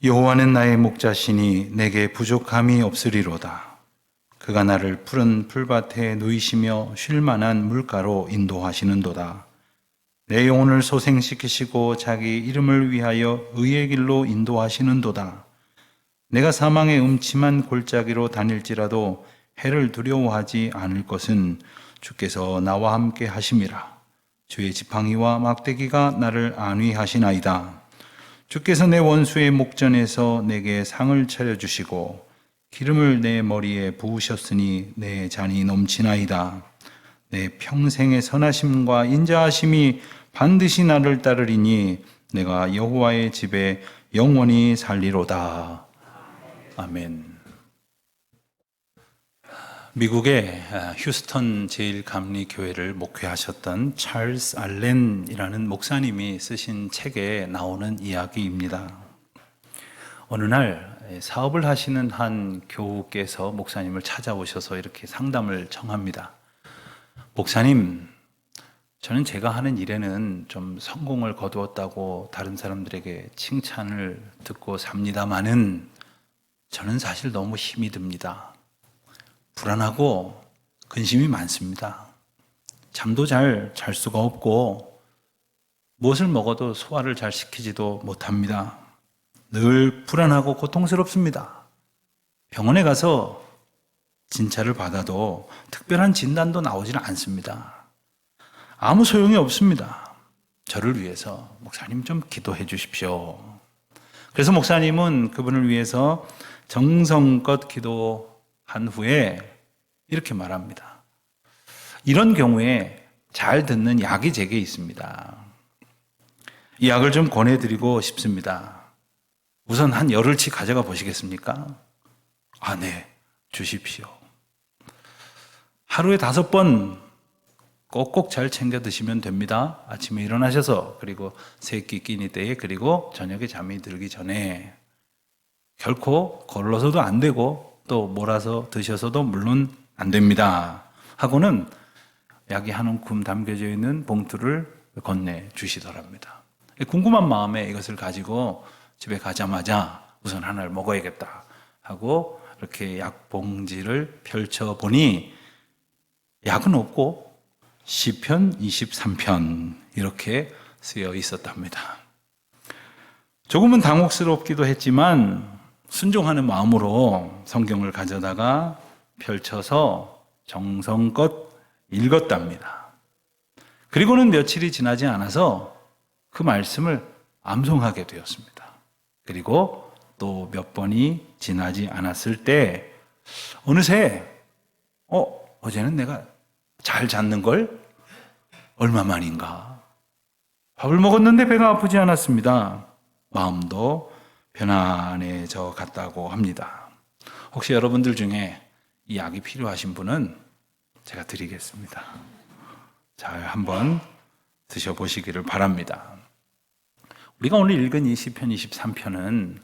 여호와는 나의 목자시니 내게 부족함이 없으리로다. 그가 나를 푸른 풀밭에 누이시며 쉴 만한 물가로 인도하시는도다. 내 영혼을 소생시키시고 자기 이름을 위하여 의의 길로 인도하시는도다. 내가 사망의 음침한 골짜기로 다닐지라도 해를 두려워하지 않을 것은 주께서 나와 함께 하심이라. 주의 지팡이와 막대기가 나를 안위하시나이다. 주께서 내 원수의 목전에서 내게 상을 차려주시고 기름을 내 머리에 부으셨으니 내 잔이 넘치나이다. 내 평생의 선하심과 인자하심이 반드시 나를 따르리니 내가 여호와의 집에 영원히 살리로다. 아멘. 미국의 휴스턴 제일감리교회를 목회하셨던 찰스 알렌이라는 목사님이 쓰신 책에 나오는 이야기입니다. 어느 날 사업을 하시는 한 교우께서 목사님을 찾아오셔서 이렇게 상담을 청합니다. 목사님, 저는 제가 하는 일에는 좀 성공을 거두었다고 다른 사람들에게 칭찬을 듣고 삽니다마는 저는 사실 너무 힘이 듭니다. 불안하고 근심이 많습니다. 잠도 잘 잘 수가 없고 무엇을 먹어도 소화를 잘 시키지도 못합니다. 늘 불안하고 고통스럽습니다. 병원에 가서 진찰을 받아도 특별한 진단도 나오지는 않습니다. 아무 소용이 없습니다. 저를 위해서 목사님 좀 기도해 주십시오. 그래서 목사님은 그분을 위해서 정성껏 기도한 후에 이렇게 말합니다. 이런 경우에 잘 듣는 약이 제게 있습니다. 이 약을 좀 권해드리고 싶습니다. 우선 한 열흘치 가져가 보시겠습니까? 아, 네, 주십시오. 하루에 5번 꼭꼭 잘 챙겨 드시면 됩니다. 아침에 일어나셔서, 그리고 새끼 끼니 때에, 그리고 저녁에 잠이 들기 전에. 결코 걸러서도 안 되고 또 몰아서 드셔서도 물론 안 됩니다. 하고는 약이 한 움큼 담겨져 있는 봉투를 건네 주시더랍니다. 궁금한 마음에 이것을 가지고 집에 가자마자 우선 하나를 먹어야겠다 하고 이렇게 약 봉지를 펼쳐보니 약은 없고 시편 23편 이렇게 쓰여 있었답니다. 조금은 당혹스럽기도 했지만 순종하는 마음으로 성경을 가져다가 펼쳐서 정성껏 읽었답니다. 그리고는 며칠이 지나지 않아서 그 말씀을 암송하게 되었습니다. 그리고 또 몇 번이 지나지 않았을 때 어느새 어제는 내가 잘 잤는걸? 얼마만인가? 밥을 먹었는데 배가 아프지 않았습니다. 마음도 편안해져 갔다고 합니다. 혹시 여러분들 중에 이 약이 필요하신 분은 제가 드리겠습니다. 잘 한번 드셔보시기를 바랍니다. 우리가 오늘 읽은 이 시편 23편은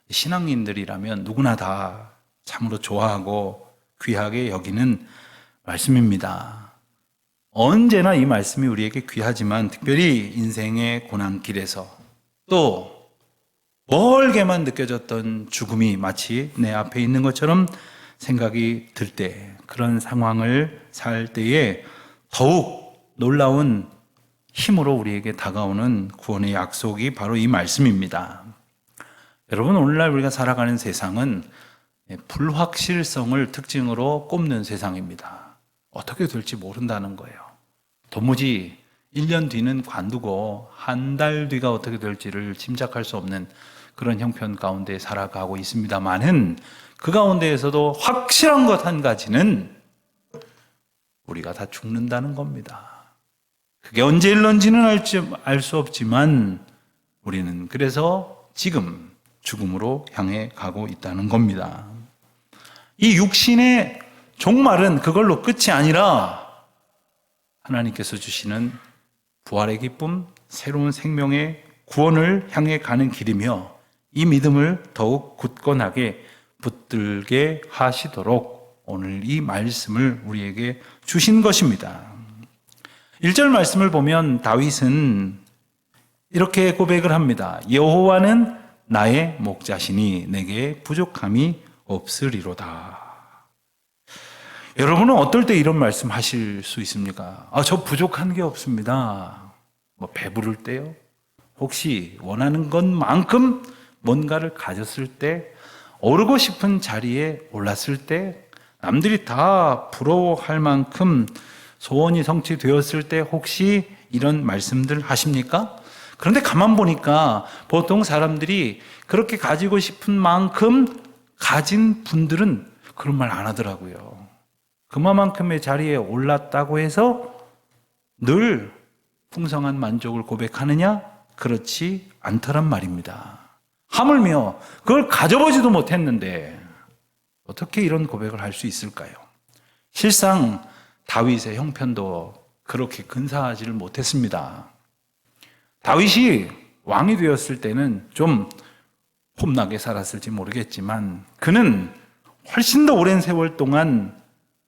신앙인들이라면 누구나 다 참으로 좋아하고 귀하게 여기는 말씀입니다. 언제나 이 말씀이 우리에게 귀하지만 특별히 인생의 고난길에서 또 멀게만 느껴졌던 죽음이 마치 내 앞에 있는 것처럼 생각이 들 때, 그런 상황을 살 때에 더욱 놀라운 힘으로 우리에게 다가오는 구원의 약속이 바로 이 말씀입니다. 여러분, 오늘날 우리가 살아가는 세상은 불확실성을 특징으로 꼽는 세상입니다. 어떻게 될지 모른다는 거예요. 도무지 1년 뒤는 관두고 한 달 뒤가 어떻게 될지를 짐작할 수 없는 그런 형편 가운데 살아가고 있습니다만은 그 가운데에서도 확실한 것 한 가지는 우리가 다 죽는다는 겁니다. 그게 언제 일런지는 알 수 없지만 우리는 그래서 지금 죽음으로 향해 가고 있다는 겁니다. 이 육신의 종말은 그걸로 끝이 아니라 하나님께서 주시는 부활의 기쁨, 새로운 생명의 구원을 향해 가는 길이며 이 믿음을 더욱 굳건하게 붙들게 하시도록 오늘 이 말씀을 우리에게 주신 것입니다. 1절 말씀을 보면 다윗은 이렇게 고백을 합니다. 여호와는 나의 목자시니 내게 부족함이 없으리로다. 여러분은 어떨 때 이런 말씀 하실 수 있습니까? 저 부족한 게 없습니다. 배부를 때요? 혹시 원하는 것만큼 뭔가를 가졌을 때, 오르고 싶은 자리에 올랐을 때, 남들이 다 부러워할 만큼 소원이 성취되었을 때 혹시 이런 말씀들 하십니까? 그런데 가만 보니까 보통 사람들이 그렇게 가지고 싶은 만큼 가진 분들은 그런 말 안 하더라고요. 그만큼의 자리에 올랐다고 해서 늘 풍성한 만족을 고백하느냐? 그렇지 않더란 말입니다. 하물며 그걸 가져보지도 못했는데 어떻게 이런 고백을 할 수 있을까요? 실상 다윗의 형편도 그렇게 근사하지를 못했습니다. 다윗이 왕이 되었을 때는 좀 폼나게 살았을지 모르겠지만 그는 훨씬 더 오랜 세월 동안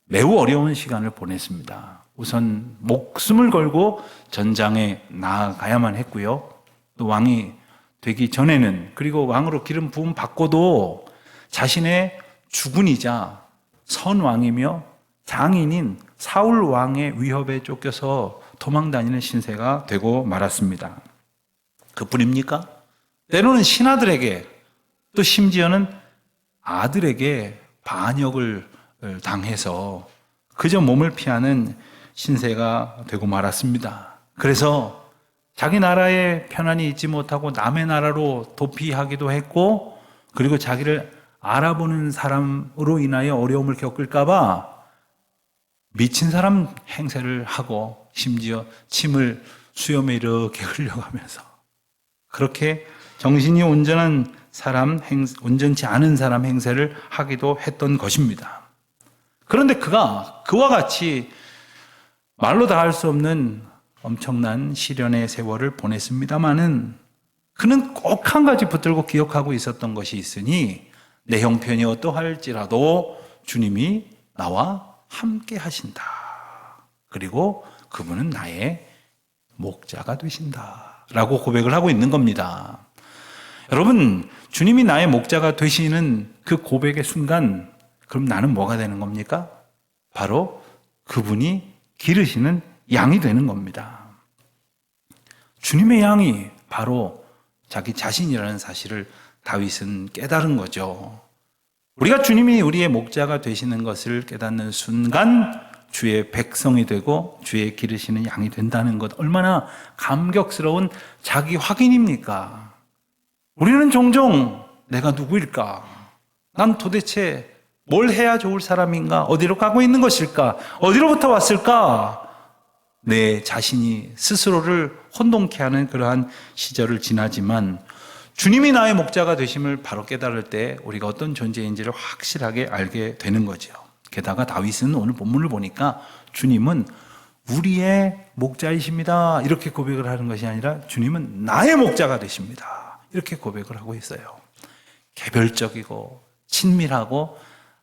매우 어려운 시간을 보냈습니다. 우선 목숨을 걸고 전장에 나아가야만 했고요. 또 왕이 되기 전에는, 그리고 왕으로 기름 부음 받고도 자신의 주군이자 선왕이며 장인인 사울 왕의 위협에 쫓겨서 도망다니는 신세가 되고 말았습니다. 그뿐입니까? 때로는 신하들에게, 또 심지어는 아들에게 반역을 당해서 그저 몸을 피하는 신세가 되고 말았습니다. 그래서 자기 나라에 편안히 있지 못하고 남의 나라로 도피하기도 했고, 그리고 자기를 알아보는 사람으로 인하여 어려움을 겪을까봐 미친 사람 행세를 하고, 심지어 침을 수염에 이렇게 흘려가면서 그렇게 정신이 온전한 사람, 온전치 않은 사람 행세를 하기도 했던 것입니다. 그런데 그와 같이 말로 다 할 수 없는 엄청난 시련의 세월을 보냈습니다마는 그는 꼭 한 가지 붙들고 기억하고 있었던 것이 있으니, 내 형편이 어떠할지라도 주님이 나와 함께 하신다. 그리고 그분은 나의 목자가 되신다. 라고 고백을 하고 있는 겁니다. 여러분, 주님이 나의 목자가 되시는 그 고백의 순간, 그럼 나는 뭐가 되는 겁니까? 바로 그분이 기르시는 양이 되는 겁니다. 주님의 양이 바로 자기 자신이라는 사실을 다윗은 깨달은 거죠. 우리가 주님이 우리의 목자가 되시는 것을 깨닫는 순간 주의 백성이 되고 주의 기르시는 양이 된다는 것, 얼마나 감격스러운 자기 확인입니까? 우리는 종종 내가 누구일까? 난 도대체 뭘 해야 좋을 사람인가? 어디로 가고 있는 것일까? 어디로부터 왔을까? 내 자신이 스스로를 혼동케 하는 그러한 시절을 지나지만 주님이 나의 목자가 되심을 바로 깨달을 때 우리가 어떤 존재인지를 확실하게 알게 되는 거죠. 게다가 다윗은 오늘 본문을 보니까 주님은 우리의 목자이십니다. 이렇게 고백을 하는 것이 아니라 주님은 나의 목자가 되십니다. 이렇게 고백을 하고 있어요. 개별적이고 친밀하고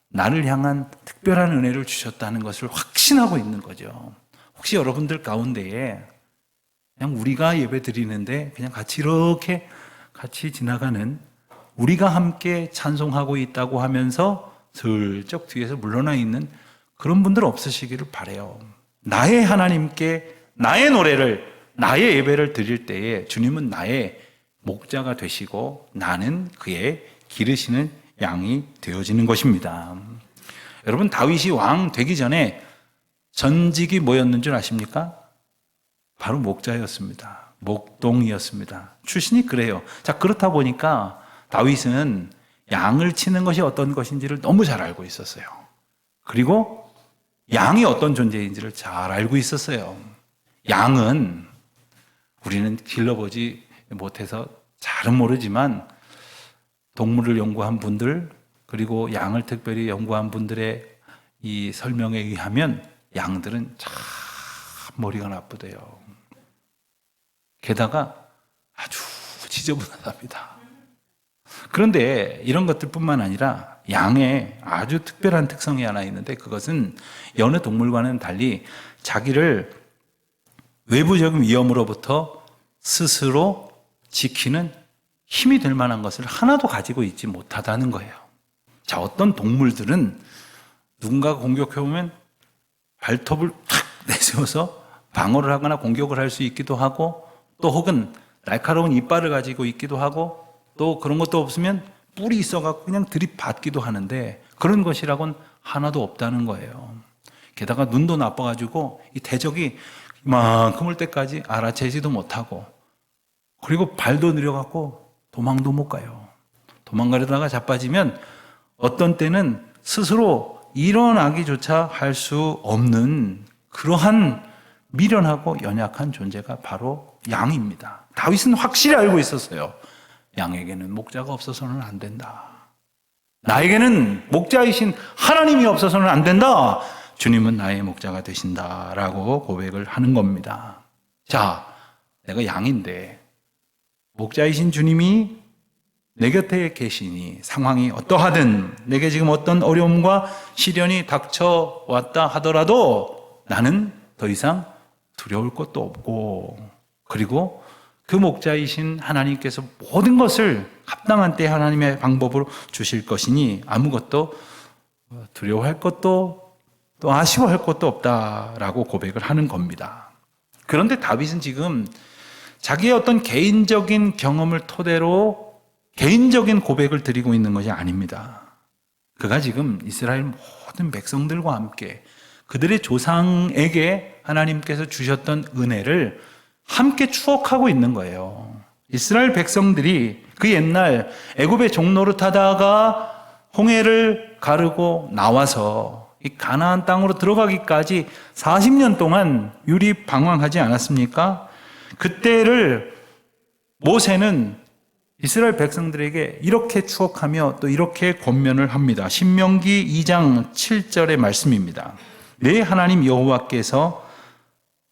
나를 향한 특별한 은혜를 주셨다는 것을 확신하고 있는 거죠. 혹시 여러분들 가운데에 그냥 우리가 예배 드리는데 그냥 같이 이렇게 같이 지나가는, 우리가 함께 찬송하고 있다고 하면서 슬쩍 뒤에서 물러나 있는 그런 분들 없으시기를 바라요. 나의 하나님께 나의 노래를, 나의 예배를 드릴 때에 주님은 나의 목자가 되시고 나는 그의 기르시는 양이 되어지는 것입니다. 여러분, 다윗이 왕 되기 전에 전직이 뭐였는 줄 아십니까? 바로 목자였습니다. 목동이었습니다. 출신이 그래요. 자, 그렇다 보니까 다윗은 양을 치는 것이 어떤 것인지를 너무 잘 알고 있었어요. 그리고 양이 어떤 존재인지를 잘 알고 있었어요. 양은 우리는 길러보지 못해서 잘은 모르지만 동물을 연구한 분들, 그리고 양을 특별히 연구한 분들의 이 설명에 의하면 양들은 참 머리가 나쁘대요. 게다가 아주 지저분하답니다. 그런데 이런 것들뿐만 아니라 양의 아주 특별한 특성이 하나 있는데, 그것은 여느 동물과는 달리 자기를 외부적인 위험으로부터 스스로 지키는 힘이 될 만한 것을 하나도 가지고 있지 못하다는 거예요. 자, 어떤 동물들은 누군가가 공격해오면 발톱을 탁 내세워서 방어를 하거나 공격을 할 수 있기도 하고, 또 혹은 날카로운 이빨을 가지고 있기도 하고, 또 그런 것도 없으면 뿔이 있어갖고 그냥 들이받기도 하는데, 그런 것이라고는 하나도 없다는 거예요. 게다가 눈도 나빠가지고 이 대적이 이만큼을 때까지 알아채지도 못하고, 그리고 발도 느려갖고 도망도 못 가요. 도망가려다가 자빠지면 어떤 때는 스스로 일어나기조차 할 수 없는 그러한 미련하고 연약한 존재가 바로 양입니다. 다윗은 확실히 알고 있었어요. 양에게는 목자가 없어서는 안 된다. 나에게는 목자이신 하나님이 없어서는 안 된다. 주님은 나의 목자가 되신다라고 고백을 하는 겁니다. 자, 내가 양인데 목자이신 주님이 내 곁에 계시니 상황이 어떠하든, 내게 지금 어떤 어려움과 시련이 닥쳐왔다 하더라도 나는 더 이상 두려울 것도 없고, 그리고 그 목자이신 하나님께서 모든 것을 합당한 때 하나님의 방법으로 주실 것이니 아무것도 두려워할 것도 또 아쉬워할 것도 없다라고 고백을 하는 겁니다. 그런데 다윗은 지금 자기의 어떤 개인적인 경험을 토대로 개인적인 고백을 드리고 있는 것이 아닙니다. 그가 지금 이스라엘 모든 백성들과 함께 그들의 조상에게 하나님께서 주셨던 은혜를 함께 추억하고 있는 거예요. 이스라엘 백성들이 그 옛날 애굽의 종노릇하다가 홍해를 가르고 나와서 이 가나안 땅으로 들어가기까지 40년 동안 유리방황하지 않았습니까? 그때를 모세는 이스라엘 백성들에게 이렇게 추억하며 또 이렇게 권면을 합니다. 신명기 2장 7절의 말씀입니다. 내 하나님 여호와께서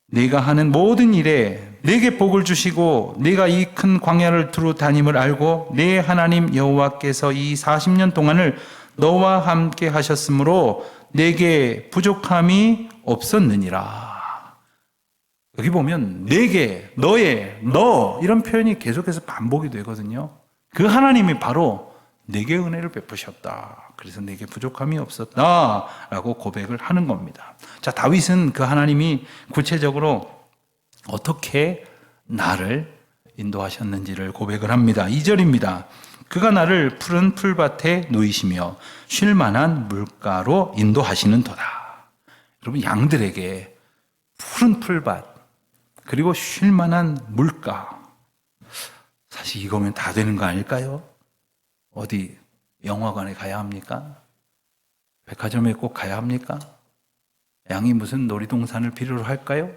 네가 하는 모든 일에 네게 복을 주시고 네가 이 큰 광야를 두루 다님을 알고 내 하나님 여호와께서 이 40년 동안을 너와 함께 하셨으므로 네게 부족함이 없었느니라. 여기 보면 내게, 너의, 너 이런 표현이 계속해서 반복이 되거든요. 그 하나님이 바로 내게 은혜를 베푸셨다. 그래서 내게 부족함이 없었다라고 고백을 하는 겁니다. 자, 다윗은 그 하나님이 구체적으로 어떻게 나를 인도하셨는지를 고백을 합니다. 2절입니다. 그가 나를 푸른 풀밭에 누이시며 쉴 만한 물가로 인도하시는도다. 여러분, 양들에게 푸른 풀밭 그리고 쉴 만한 물가, 사실 이거면 다 되는 거 아닐까요? 어디 영화관에 가야 합니까? 백화점에 꼭 가야 합니까? 양이 무슨 놀이동산을 필요로 할까요?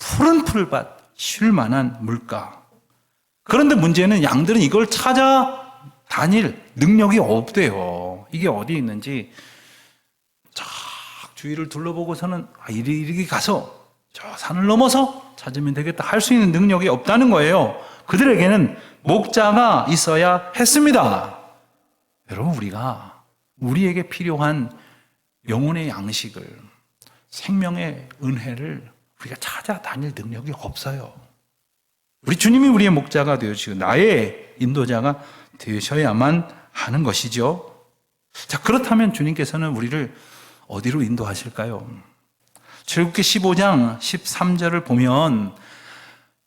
푸른 풀밭, 쉴 만한 물가. 그런데 문제는 양들은 이걸 찾아다닐 능력이 없대요. 이게 어디 있는지 쫙 주위를 둘러보고서는 이리 가서 저 산을 넘어서 찾으면 되겠다 할 수 있는 능력이 없다는 거예요. 그들에게는 목자가 있어야 했습니다. 여러분, 우리에게 필요한 영혼의 양식을, 생명의 은혜를 우리가 찾아다닐 능력이 없어요. 우리 주님이 우리의 목자가 되어주시고 나의 인도자가 되셔야만 하는 것이죠. 자, 그렇다면 주님께서는 우리를 어디로 인도하실까요? 출애굽기 15장 13절을 보면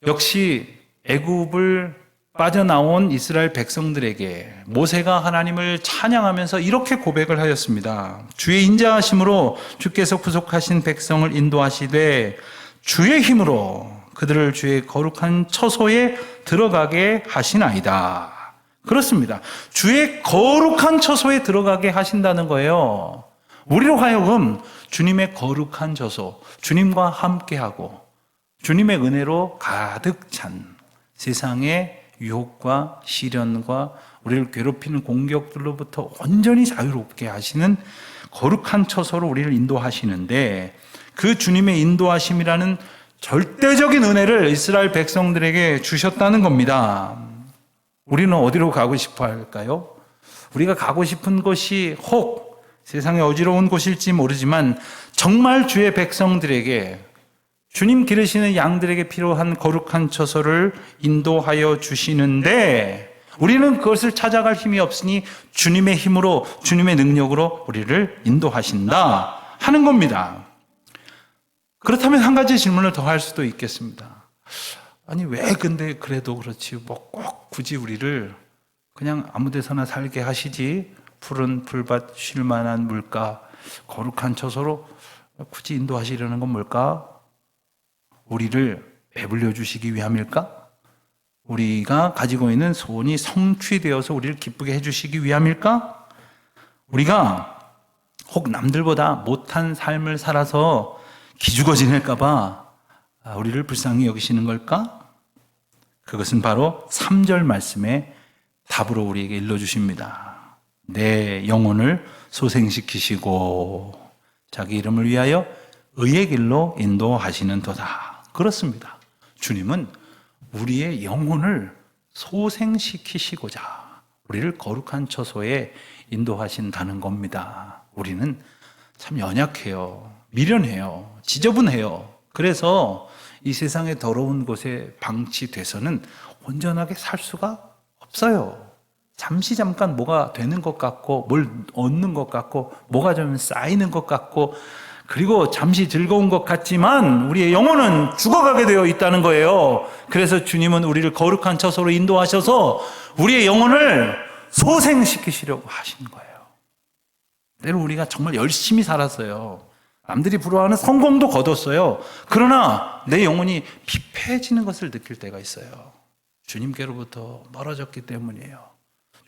역시 애굽을 빠져나온 이스라엘 백성들에게 모세가 하나님을 찬양하면서 이렇게 고백을 하였습니다. 주의 인자하심으로 주께서 구속하신 백성을 인도하시되 주의 힘으로 그들을 주의 거룩한 처소에 들어가게 하시나이다. 그렇습니다. 주의 거룩한 처소에 들어가게 하신다는 거예요. 우리로 하여금 주님의 거룩한 처소, 주님과 함께하고 주님의 은혜로 가득 찬 세상의 유혹과 시련과 우리를 괴롭히는 공격들로부터 온전히 자유롭게 하시는 거룩한 처소로 우리를 인도하시는데, 그 주님의 인도하심이라는 절대적인 은혜를 이스라엘 백성들에게 주셨다는 겁니다. 우리는 어디로 가고 싶어 할까요? 우리가 가고 싶은 곳이 혹 세상에 어지러운 곳일지 모르지만 정말 주의 백성들에게, 주님 기르시는 양들에게 필요한 거룩한 처소를 인도하여 주시는데 우리는 그것을 찾아갈 힘이 없으니 주님의 힘으로, 주님의 능력으로 우리를 인도하신다 하는 겁니다. 그렇다면 한 가지 질문을 더 할 수도 있겠습니다. 아니, 왜 근데 그래도 그렇지, 뭐 꼭 굳이 우리를 그냥 아무 데서나 살게 하시지, 푸른 풀밭, 쉴만한 물가, 거룩한 처소로 굳이 인도하시려는 건 뭘까? 우리를 배불려 주시기 위함일까? 우리가 가지고 있는 소원이 성취되어서 우리를 기쁘게 해주시기 위함일까? 우리가 혹 남들보다 못한 삶을 살아서 기죽어 지낼까봐 우리를 불쌍히 여기시는 걸까? 그것은 바로 3절 말씀의 답으로 우리에게 일러주십니다. 내 영혼을 소생시키시고 자기 이름을 위하여 의의 길로 인도하시는 도다. 그렇습니다. 주님은 우리의 영혼을 소생시키시고자 우리를 거룩한 처소에 인도하신다는 겁니다. 우리는 참 연약해요. 미련해요. 지저분해요. 그래서 이 세상의 더러운 곳에 방치돼서는 온전하게 살 수가 없어요. 잠깐 뭐가 되는 것 같고, 뭘 얻는 것 같고, 뭐가 좀 쌓이는 것 같고, 그리고 잠시 즐거운 것 같지만 우리의 영혼은 죽어가게 되어 있다는 거예요. 그래서 주님은 우리를 거룩한 처소로 인도하셔서 우리의 영혼을 소생시키시려고 하시는 거예요. 때로 우리가 정말 열심히 살았어요. 남들이 부러워하는 성공도 거뒀어요. 그러나 내 영혼이 피폐해지는 것을 느낄 때가 있어요. 주님께로부터 멀어졌기 때문이에요.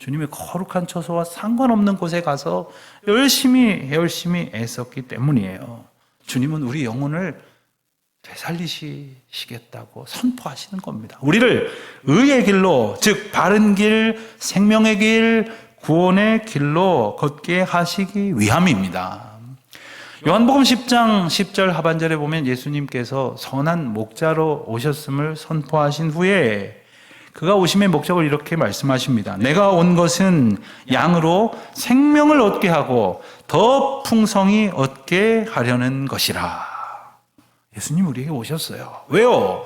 주님의 거룩한 처소와 상관없는 곳에 가서 열심히 애썼기 때문이에요. 주님은 우리 영혼을 되살리시겠다고 선포하시는 겁니다. 우리를 의의 길로, 즉 바른 길, 생명의 길, 구원의 길로 걷게 하시기 위함입니다. 요한복음 10장 10절 하반절에 보면 예수님께서 선한 목자로 오셨음을 선포하신 후에 그가 오심의 목적을 이렇게 말씀하십니다. 내가 온 것은 양으로 생명을 얻게 하고 더 풍성히 얻게 하려는 것이라. 예수님 우리에게 오셨어요. 왜요?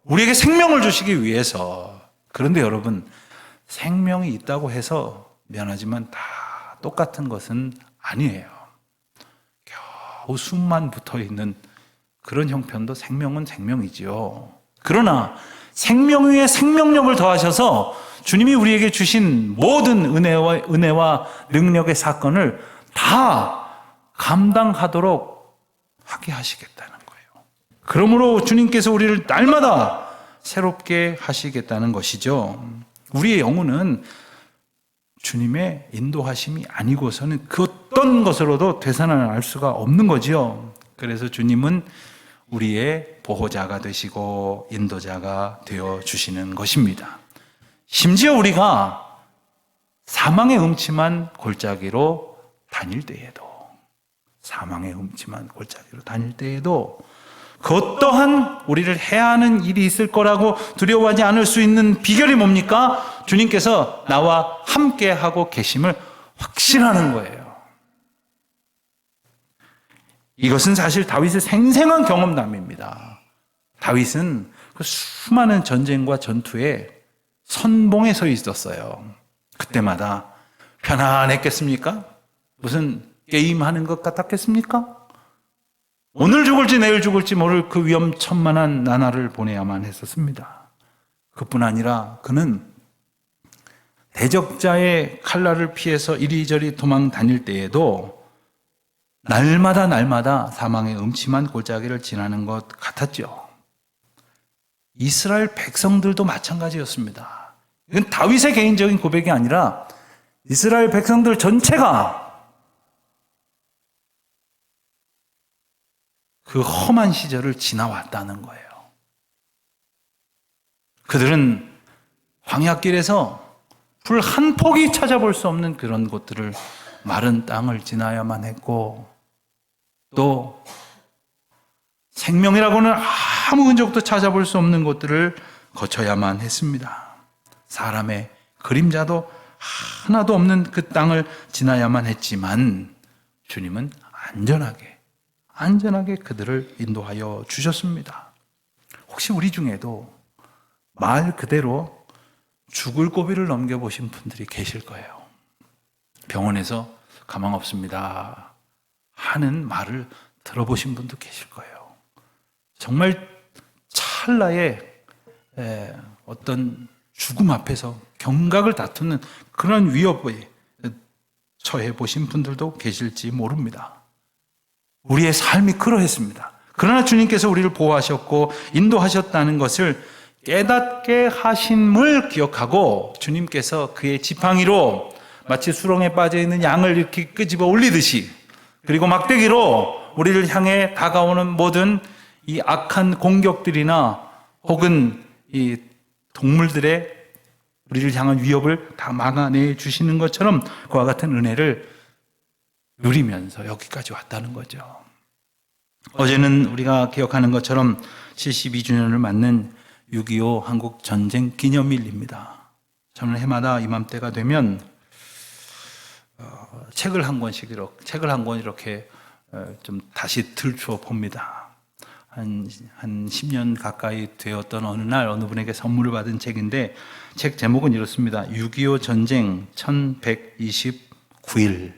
우리에게 생명을 주시기 위해서. 그런데 여러분, 생명이 있다고 해서 미안하지만 다 똑같은 것은 아니에요. 겨우 숨만 붙어있는 그런 형편도 생명은 생명이지요. 그러나 생명 위에 생명력을 더하셔서 주님이 우리에게 주신 모든 은혜와 능력의 사건을 다 감당하도록 하게 하시겠다는 거예요. 그러므로 주님께서 우리를 날마다 새롭게 하시겠다는 것이죠. 우리의 영혼은 주님의 인도하심이 아니고서는 그 어떤 것으로도 되살아날 수가 없는 거죠. 그래서 주님은 우리의 보호자가 되시고 인도자가 되어 주시는 것입니다. 심지어 우리가 사망의 음침한 골짜기로 다닐 때에도 그 어떠한 우리를 해야 하는 일이 있을 거라고 두려워하지 않을 수 있는 비결이 뭡니까? 주님께서 나와 함께하고 계심을 확신하는 거예요. 이것은 사실 다윗의 생생한 경험담입니다. 다윗은 그 수많은 전쟁과 전투에 선봉에 서 있었어요. 그때마다 편안했겠습니까? 무슨 게임하는 것 같았겠습니까? 오늘 죽을지 내일 죽을지 모를 그 위험천만한 나날을 보내야만 했었습니다. 그뿐 아니라 그는 대적자의 칼날을 피해서 이리저리 도망 다닐 때에도 날마다 사망의 음침한 골짜기를 지나는 것 같았죠. 이스라엘 백성들도 마찬가지였습니다. 이건 다윗의 개인적인 고백이 아니라 이스라엘 백성들 전체가 그 험한 시절을 지나왔다는 거예요. 그들은 광야길에서 풀 한 폭이 찾아볼 수 없는 그런 곳들을 마른 땅을 지나야만 했고 또 생명이라고는 아무 흔적도 찾아볼 수 없는 곳들을 거쳐야만 했습니다. 사람의 그림자도 하나도 없는 그 땅을 지나야만 했지만 주님은 안전하게 그들을 인도하여 주셨습니다. 혹시 우리 중에도 말 그대로 죽을 고비를 넘겨보신 분들이 계실 거예요. 병원에서 가망 없습니다 하는 말을 들어보신 분도 계실 거예요. 정말 찰나의 어떤 죽음 앞에서 경각을 다투는 그런 위협에 처해 보신 분들도 계실지 모릅니다. 우리의 삶이 그러했습니다. 그러나 주님께서 우리를 보호하셨고 인도하셨다는 것을 깨닫게 하심을 기억하고 주님께서 그의 지팡이로 마치 수렁에 빠져있는 양을 이렇게 끄집어 올리듯이, 그리고 막대기로 우리를 향해 다가오는 모든 이 악한 공격들이나 혹은 이 동물들의 우리를 향한 위협을 다 막아내 주시는 것처럼 그와 같은 은혜를 누리면서 여기까지 왔다는 거죠. 어제는 우리가 기억하는 것처럼 72주년을 맞는 6.25 한국 전쟁 기념일입니다. 저는 해마다 이맘때가 되면 책을 한 권 이렇게 좀 다시 들추어 봅니다. 한 10년 가까이 되었던 어느 날 어느 분에게 선물을 받은 책인데, 책 제목은 이렇습니다. 6.25 전쟁 1129일.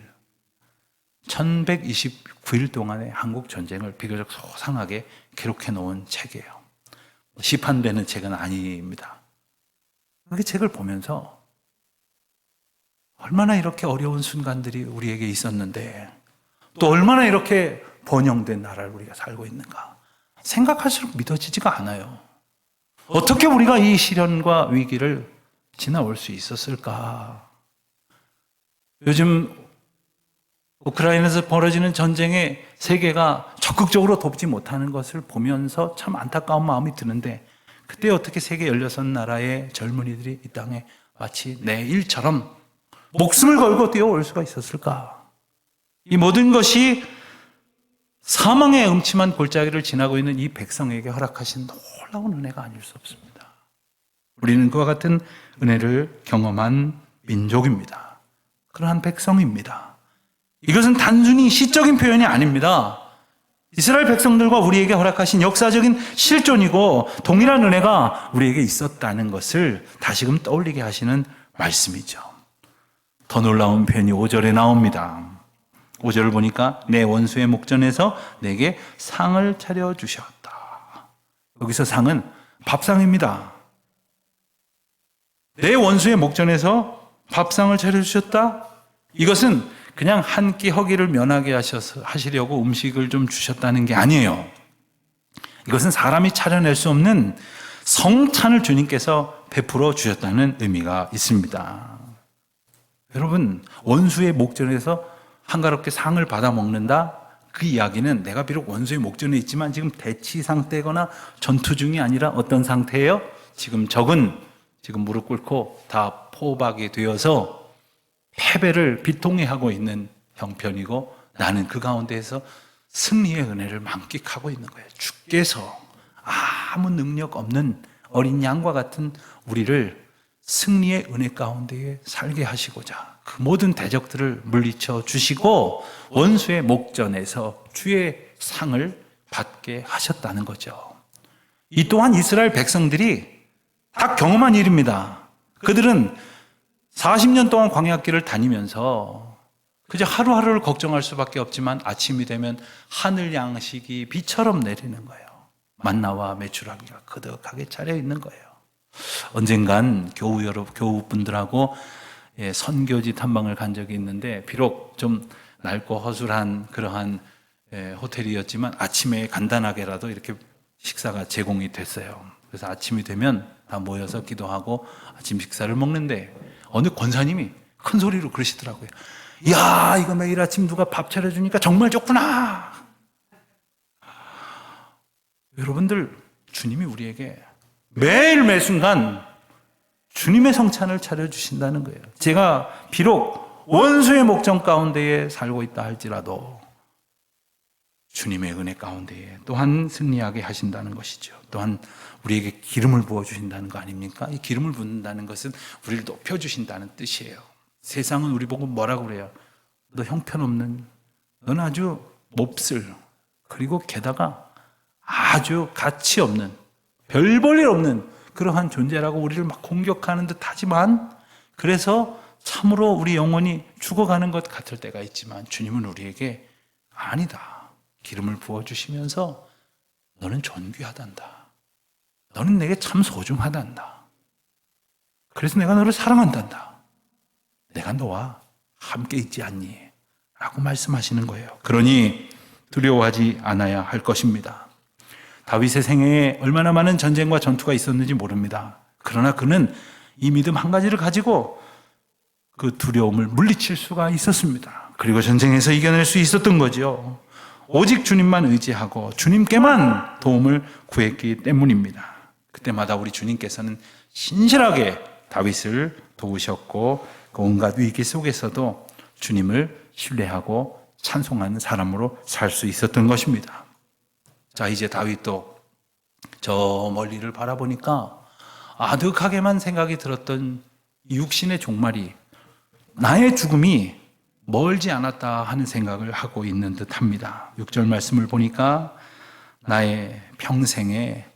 1129일 동안의 한국 전쟁을 비교적 소상하게 기록해 놓은 책이에요. 시판되는 책은 아닙니다. 그 책을 보면서 얼마나 이렇게 어려운 순간들이 우리에게 있었는데, 또 얼마나 이렇게 번영된 나라를 우리가 살고 있는가 생각할수록 믿어지지가 않아요. 어떻게 우리가 이 시련과 위기를 지나올 수 있었을까? 요즘 우크라이나에서 벌어지는 전쟁에 세계가 적극적으로 돕지 못하는 것을 보면서 참 안타까운 마음이 드는데, 그때 어떻게 세계 16나라의 젊은이들이 이 땅에 마치 내일처럼 목숨을 걸고 뛰어올 수가 있었을까? 이 모든 것이 사망의 음침한 골짜기를 지나고 있는 이 백성에게 허락하신 놀라운 은혜가 아닐 수 없습니다. 우리는 그와 같은 은혜를 경험한 민족입니다. 그러한 백성입니다. 이것은 단순히 시적인 표현이 아닙니다. 이스라엘 백성들과 우리에게 허락하신 역사적인 실존이고 동일한 은혜가 우리에게 있었다는 것을 다시금 떠올리게 하시는 말씀이죠. 더 놀라운 표현이 5절에 나옵니다. 5절을 보니까 내 원수의 목전에서 내게 상을 차려주셨다. 여기서 상은 밥상입니다. 내 원수의 목전에서 밥상을 차려주셨다? 이것은 그냥 한 끼 허기를 면하게 하시려고 음식을 좀 주셨다는 게 아니에요. 이것은 사람이 차려낼 수 없는 성찬을 주님께서 베풀어 주셨다는 의미가 있습니다. 여러분, 원수의 목전에서 한가롭게 상을 받아 먹는다? 그 이야기는 내가 비록 원수의 목전에 있지만 지금 대치 상태거나 전투 중이 아니라 어떤 상태예요? 지금 적은 지금 무릎 꿇고 다 포박이 되어서 패배를 비통해하고 있는 형편이고, 나는 그 가운데에서 승리의 은혜를 만끽하고 있는 거예요. 주께서 아무 능력 없는 어린 양과 같은 우리를 승리의 은혜 가운데에 살게 하시고자 그 모든 대적들을 물리쳐 주시고 원수의 목전에서 주의 상을 받게 하셨다는 거죠. 이 또한 이스라엘 백성들이 다 경험한 일입니다. 그들은 40년 동안 광야길을 다니면서 그저 하루하루를 걱정할 수밖에 없지만 아침이 되면 하늘 양식이 비처럼 내리는 거예요. 만나와 메추라기가 거덕하게 차려 있는 거예요. 언젠간 교우분들하고 선교지 탐방을 간 적이 있는데, 비록 좀 낡고 허술한 그러한 호텔이었지만 아침에 간단하게라도 이렇게 식사가 제공이 됐어요. 그래서 아침이 되면 다 모여서 기도하고 아침 식사를 먹는데 어느 권사님이 큰 소리로 그러시더라고요. 이야, 이거 매일 아침 누가 밥 차려주니까 정말 좋구나. 여러분들, 주님이 우리에게 매일 매순간 주님의 성찬을 차려주신다는 거예요. 제가 비록 원수의 목전 가운데에 살고 있다 할지라도 주님의 은혜 가운데에 또한 승리하게 하신다는 것이죠. 또한 우리에게 기름을 부어주신다는 거 아닙니까? 이 기름을 붓는다는 것은 우리를 높여주신다는 뜻이에요. 세상은 우리 보고 뭐라고 그래요? 너 형편없는, 넌 아주 몹쓸, 그리고 게다가 아주 가치 없는, 별 볼 일 없는 그러한 존재라고 우리를 막 공격하는 듯 하지만, 그래서 참으로 우리 영혼이 죽어가는 것 같을 때가 있지만 주님은 우리에게 아니다, 기름을 부어주시면서 너는 존귀하단다, 너는 내게 참 소중하단다, 그래서 내가 너를 사랑한단다, 내가 너와 함께 있지 않니? 라고 말씀하시는 거예요. 그러니 두려워하지 않아야 할 것입니다. 다윗의 생애에 얼마나 많은 전쟁과 전투가 있었는지 모릅니다. 그러나 그는 이 믿음 한 가지를 가지고 그 두려움을 물리칠 수가 있었습니다. 그리고 전쟁에서 이겨낼 수 있었던 거죠. 오직 주님만 의지하고 주님께만 도움을 구했기 때문입니다. 그때마다 우리 주님께서는 신실하게 다윗을 도우셨고, 그 온갖 위기 속에서도 주님을 신뢰하고 찬송하는 사람으로 살 수 있었던 것입니다. 자, 이제 다윗도 저 멀리를 바라보니까 아득하게만 생각이 들었던 육신의 종말이, 나의 죽음이 멀지 않았다 하는 생각을 하고 있는 듯 합니다. 6절 말씀을 보니까 나의 평생에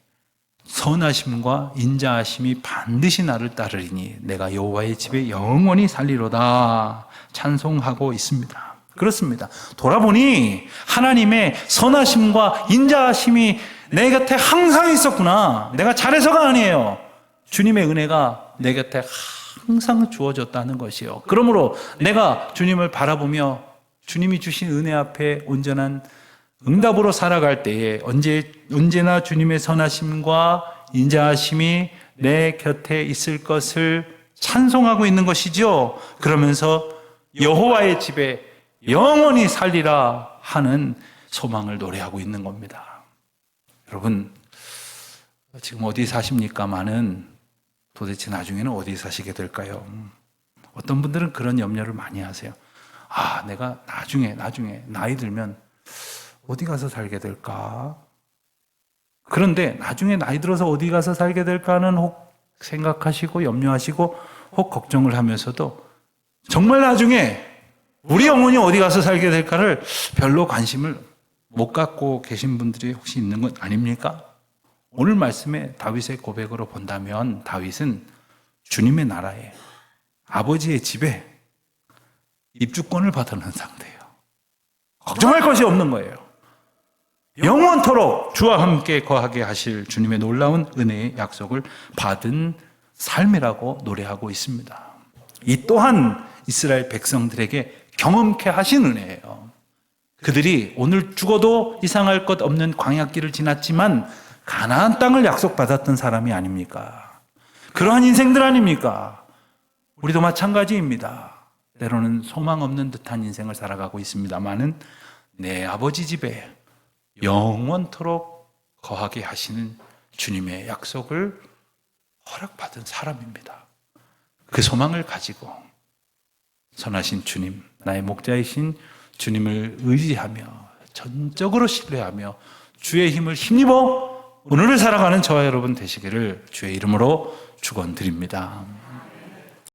선하심과 인자하심이 반드시 나를 따르리니 내가 여호와의 집에 영원히 살리로다 찬송하고 있습니다. 그렇습니다. 돌아보니 하나님의 선하심과 인자하심이 내 곁에 항상 있었구나. 내가 잘해서가 아니에요. 주님의 은혜가 내 곁에 항상 주어졌다는 것이요. 그러므로 내가 주님을 바라보며 주님이 주신 은혜 앞에 온전한 응답으로 살아갈 때에 언제나 주님의 선하심과 인자하심이 내 곁에 있을 것을 찬송하고 있는 것이죠. 그러면서 여호와의 집에 영원히 살리라 하는 소망을 노래하고 있는 겁니다. 여러분, 지금 어디 사십니까마는 도대체 나중에는 어디 사시게 될까요? 어떤 분들은 그런 염려를 많이 하세요. 아, 내가 나중에 나이 들면 어디 가서 살게 될까? 그런데 나중에 나이 들어서 어디 가서 살게 될까는 혹 생각하시고 염려하시고 혹 걱정을 하면서도 정말 나중에 우리 영혼이 어디 가서 살게 될까를 별로 관심을 못 갖고 계신 분들이 혹시 있는 건 아닙니까? 오늘 말씀에 다윗의 고백으로 본다면 다윗은 주님의 나라에, 아버지의 집에 입주권을 받아놓은 상태예요. 걱정할 것이 없는 거예요. 영원토록 주와 함께 거하게 하실 주님의 놀라운 은혜의 약속을 받은 삶이라고 노래하고 있습니다. 이 또한 이스라엘 백성들에게 경험케 하신 은혜예요. 그들이 오늘 죽어도 이상할 것 없는 광야길을 지났지만 가나안 땅을 약속받았던 사람이 아닙니까? 그러한 인생들 아닙니까? 우리도 마찬가지입니다. 때로는 소망 없는 듯한 인생을 살아가고 있습니다만은 내 아버지 집에 영원토록 거하게 하시는 주님의 약속을 허락받은 사람입니다. 그 소망을 가지고 선하신 주님, 나의 목자이신 주님을 의지하며 전적으로 신뢰하며 주의 힘을 힘입어 오늘을 살아가는 저와 여러분 되시기를 주의 이름으로 축원드립니다.